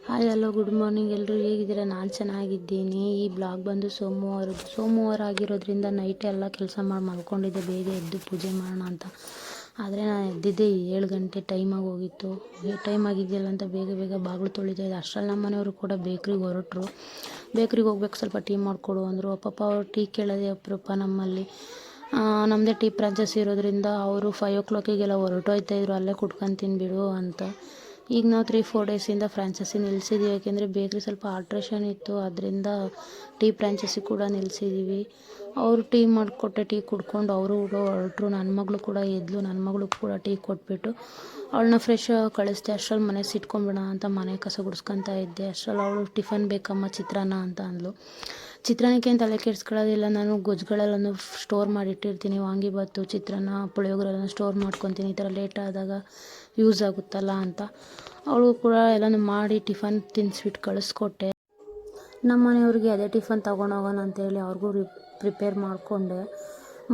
Hi hello good morning ಎಲ್ಲರೂ ಹೇಗಿದ್ದೀರಾ? ನಾನು ಚೆನ್ನಾಗಿದ್ದೀನಿ. ಈ ಬ್ಲಾಗ್ ಬಂದು ಸೋಮವಾರ ಆಗಿರೋದ್ರಿಂದ ನೈಟ್ ಎಲ್ಲ ಕೆಲಸ ಮಾಡಿ ಮಲ್ಕೊಂಡಿದ್ದೆ, ಬೇಗ ಎದ್ದು ಪೂಜೆ ಮಾಡೋಣ ಅಂತ. ಆದರೆ ನಾನು ಎದ್ದಿದ್ದೆ 7 ಗಂಟೆ, ಟೈಮಾಗಿ ಹೋಗಿತ್ತು. ಟೈಮ್ ಆಗಿದೆಯಲ್ಲ ಅಂತ ಬೇಗ ಬೇಗ ಬಾಗಿಲು ತೊಳಿತಾ ಇದ್ದೆ. ಅಷ್ಟರಲ್ಲಿ ನಮ್ಮ ಮನೆಯವರು ಕೂಡ ಬೇಕ್ರಿಗೆ ಹೊರಟರು. ಬೇಕ್ರಿಗೆ ಹೋಗ್ಬೇಕು, ಸ್ವಲ್ಪ ಟೀ ಮಾಡಿಕೊಡು ಅಂದರು. ಪಾಪ ಅವ್ರು ಟೀ ಕೇಳೋದೇ ಅಪರೂಪ ನಮ್ಮಲ್ಲಿ. ನಮ್ಮದೇ ಟೀ ಫ್ರಾಂಚೈಸಿ ಇರೋದ್ರಿಂದ ಅವರು 5 o'clockಗೆಲ್ಲ ಹೊರಟೋಯ್ತಾಯಿದ್ರು, ಅಲ್ಲೇ ಕುಟ್ಕೊಂಡು ಬಿಡು ಅಂತ. ಈಗ ನಾವು 3-4 ಡೇಸಿಂದ ಫ್ರಾಂಚೈಸಿ ನಿಲ್ಲಿಸಿದ್ದೀವಿ. ಯಾಕೆಂದರೆ ಬೇಕ್ರಿ ಸ್ವಲ್ಪ ಆಲ್ಟ್ರೇಷನ್ ಇತ್ತು, ಅದರಿಂದ ಟೀ ಫ್ರಾಂಚೈಸಿ ಕೂಡ ನಿಲ್ಲಿಸಿದ್ದೀವಿ. ಅವರು ಟೀ ಮಾಡಿಕೊಟ್ಟೆ, ಟೀ ಕುಡ್ಕೊಂಡು ಅವರು ಹೊರಟರು. ನನ್ನ ಮಗಳು ಕೂಡ ಎದ್ಲು, ನನ್ನ ಮಗಳು ಕೂಡ ಟೀ ಕೊಟ್ಬಿಟ್ಟು ಅವಳನ್ನ ಫ್ರೆಶ್ ಕಳಿಸ್ದೆ. ಅಷ್ಟರಲ್ಲಿ ಮನೆ ಸಿಟ್ಕೊಂಬಿಡೋಣ ಅಂತ ಮನೆ ಕಸ ಗುಡಿಸ್ಕೊತಾ ಇದ್ದೆ. ಅಷ್ಟರಲ್ಲಿ ಅವಳು ಟಿಫನ್ ಬೇಕಮ್ಮ ಚಿತ್ರಾನ್ನ ಅಂತ ಅಂದಳು. ಚಿತ್ರಾನ್ನಕ್ಕೆ ಏನು ತಲೆ ಕೆಡಿಸ್ಕೊಳ್ಳೋದಿಲ್ಲ, ನಾನು ಗೊಜ್ಜುಗಳೆಲ್ಲನೂ ಸ್ಟೋರ್ ಮಾಡಿಟ್ಟಿರ್ತೀನಿ. ವಾಂಗಿಬಾತು, ಚಿತ್ರಾನ್ನ, ಪುಳಿಯೋಗರೆಲ್ಲ ಸ್ಟೋರ್ ಮಾಡ್ಕೊತೀನಿ, ಈ ಥರ ಲೇಟ್ ಆದಾಗ ಯೂಸ್ ಆಗುತ್ತಲ್ಲ ಅಂತ. ಅವಳು ಕೂಡ ಎಲ್ಲನೂ ಮಾಡಿ ಟಿಫನ್ ತಿನ್ನಿಸ್ಬಿಟ್ಟು ಕಳಿಸ್ಕೊಟ್ಟೆ. ನಮ್ಮ ಮನೆಯವ್ರಿಗೆ ಅದೇ ಟಿಫನ್ ತೊಗೊಂಡೋಗೋಣ ಅಂತೇಳಿ ಅವ್ರಿಗೂ ಪ್ರಿಪೇರ್ ಮಾಡಿಕೊಂಡೆ.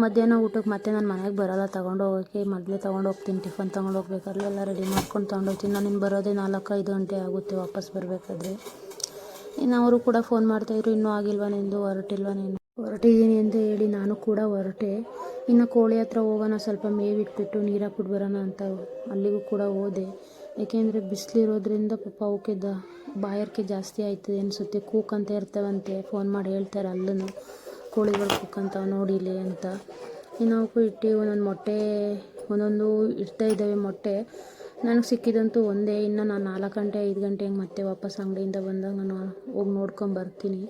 ಮಧ್ಯಾಹ್ನ ಊಟಕ್ಕೆ ಮತ್ತೆ ನಾನು ಮನೆಗೆ ಬರೋಲ್ಲ, ತೊಗೊಂಡೋಗೋಕ್ಕೆ ಮೊದಲೇ ತೊಗೊಂಡೋಗ್ತೀನಿ. ಟಿಫನ್ ತೊಗೊಂಡೋಗ್ಬೇಕಾದ್ರೆ ಎಲ್ಲ ರೆಡಿ ಮಾಡ್ಕೊಂಡು ತೊಗೊಂಡೋಗ್ತೀನಿ. ನಾನು ಇನ್ನು ಬರೋದೇ 4-5 ಗಂಟೆ ಆಗುತ್ತೆ ವಾಪಸ್ ಬರಬೇಕಾದ್ರೆ. ಇನ್ನು ಅವರು ಕೂಡ ಫೋನ್ ಮಾಡ್ತಾಯಿದ್ರು, ಇನ್ನೂ ಆಗಿಲ್ವಾ ನಿಂದು, ಹೊರಟಿಲ್ವಾ ನೀನು? ಹೊರಟಿದ್ದೀನಿ ಅಂತ ಹೇಳಿ ನಾನು ಕೂಡ ಹೊರಟೆ. ಇನ್ನು ಕೋಳಿ ಹತ್ರ ಹೋಗೋಣ, ಸ್ವಲ್ಪ ಮೇವಿಟ್ಬಿಟ್ಟು ನೀರು ಹಾಕ್ಬಿಟ್ಟು ಬರೋಣ ಅಂತ ಅಲ್ಲಿಗೂ ಕೂಡ ಹೋದೆ. ಏಕೆಂದರೆ ಬಿಸಿಲಿರೋದ್ರಿಂದ ಪಾಪ ಅವಕ್ಕೆ ಬಾಯಾರಿಕೆ ಜಾಸ್ತಿ ಆಯ್ತದೆ ಅನಿಸುತ್ತೆ, ಕೂಕಂತ ಇರ್ತವಂತೆ. ಫೋನ್ ಮಾಡಿ ಹೇಳ್ತಾರೆ ಅಲ್ಲೂ, ಕೋಳಿಗಳು ಕೂಕಂತಾವೆ ನೋಡಿಲಿ ಅಂತ. ಇನ್ನು ಅವಕ್ಕೂ ಇಟ್ಟು ಒಂದೊಂದು ಇಡ್ತಾ ಇದ್ದಾವೆ ಮೊಟ್ಟೆ. ನನಗೆ ಸಿಕ್ಕಿದಂತೂ ಒಂದೇ. ಇನ್ನು ನಾನು 4 ಗಂಟೆ 5 ಗಂಟೆ ಮತ್ತೆ ವಾಪಸ್ ಅಂಗಡಿಯಿಂದ ಬಂದಾಗ ನಾನು ಹೋಗಿ ನೋಡ್ಕೊಂಬರ್ತೀನಿ.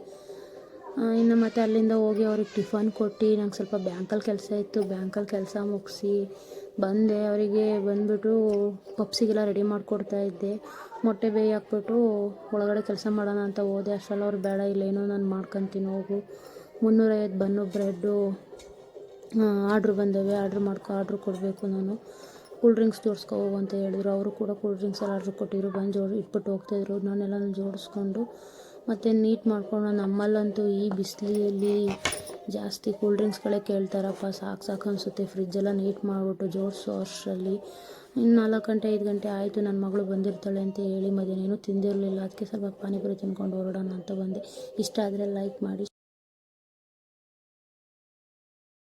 ಇನ್ನು ಮತ್ತೆ ಅಲ್ಲಿಂದ ಹೋಗಿ ಅವ್ರಿಗೆ ಟಿಫನ್ ಕೊಟ್ಟು ನಂಗೆ ಸ್ವಲ್ಪ ಬ್ಯಾಂಕಲ್ಲಿ ಕೆಲಸ ಇತ್ತು, ಬ್ಯಾಂಕಲ್ಲಿ ಕೆಲಸ ಮುಗಿಸಿ ಬಂದೆ. ಅವರಿಗೆ ಬಂದುಬಿಟ್ಟು ಪಪ್ಸಿಗೆಲ್ಲ ರೆಡಿ ಮಾಡಿಕೊಡ್ತಾ ಇದ್ದೆ. ಮೊಟ್ಟೆ ಬೇಯಿ ಹಾಕ್ಬಿಟ್ಟು ಒಳಗಡೆ ಕೆಲಸ ಮಾಡೋಣ ಅಂತ ಹೋದೆ. ಅಷ್ಟರಲ್ಲಿ ಅವ್ರು ಬೇಡ, ಇಲ್ಲೇನೋ ನಾನು ಮಾಡ್ಕೊತೀನಿ ಹೋಗು, 350 ಬನ್ನು ಬ್ರೆಡ್ಡು ಆರ್ಡ್ರ್ ಬಂದವೆ, ಆರ್ಡ್ರ್ ಕೊಡಬೇಕು. ನಾನು ಕೂಲ್ ಡ್ರಿಂಕ್ಸ್ ಜೋಡಿಸ್ಕೊ ಹೋಗು ಅಂತ ಹೇಳಿದ್ರು. ಅವರು ಕೂಡ ಕೂಲ್ ಡ್ರಿಂಕ್ಸ್ ಎಲ್ಲ ಆರ್ಡ್ರ್ ಕೊಟ್ಟಿದ್ರು, ಬಂದು ಇಟ್ಬಿಟ್ಟು ಹೋಗ್ತಾಯಿದ್ರು. ನಾನೆಲ್ಲ ಜೋಡಿಸ್ಕೊಂಡು ಮತ್ತು ನೀಟ್ ಮಾಡ್ಕೊಂಡು, ನಮ್ಮಲ್ಲಂತೂ ಈ ಬಿಸಿಲಲ್ಲಿ ಜಾಸ್ತಿ ಕೂಲ್ ಡ್ರಿಂಕ್ಸ್ಗಳೇ ಕೇಳ್ತಾರಪ್ಪ. ಸಾಕು ಅನಿಸುತ್ತೆ. ಫ್ರಿಜ್ಜೆಲ್ಲ ನೀಟ್ ಮಾಡಿಬಿಟ್ಟು ಜೋಡಿಸೋ ಅಷ್ಟರಲ್ಲಿ ಇನ್ನು 4 ಗಂಟೆ 5 ಗಂಟೆ ಆಯಿತು. ನನ್ನ ಮಗಳು ಬಂದಿರ್ತಾಳೆ ಅಂತ ಹೇಳಿ ಮಧ್ಯಾಹ್ನ ಏನೂ ತಿಂದಿರಲಿಲ್ಲ. ಅದಕ್ಕೆ ಸ್ವಲ್ಪ ಪಾನಿಪುರಿ ತಿನ್ಕೊಂಡು ಹೊರಡೋಣ ಅಂತ ಬಂದೆ. ಇಷ್ಟ ಆದರೆ ಲೈಕ್ ಮಾಡಿ.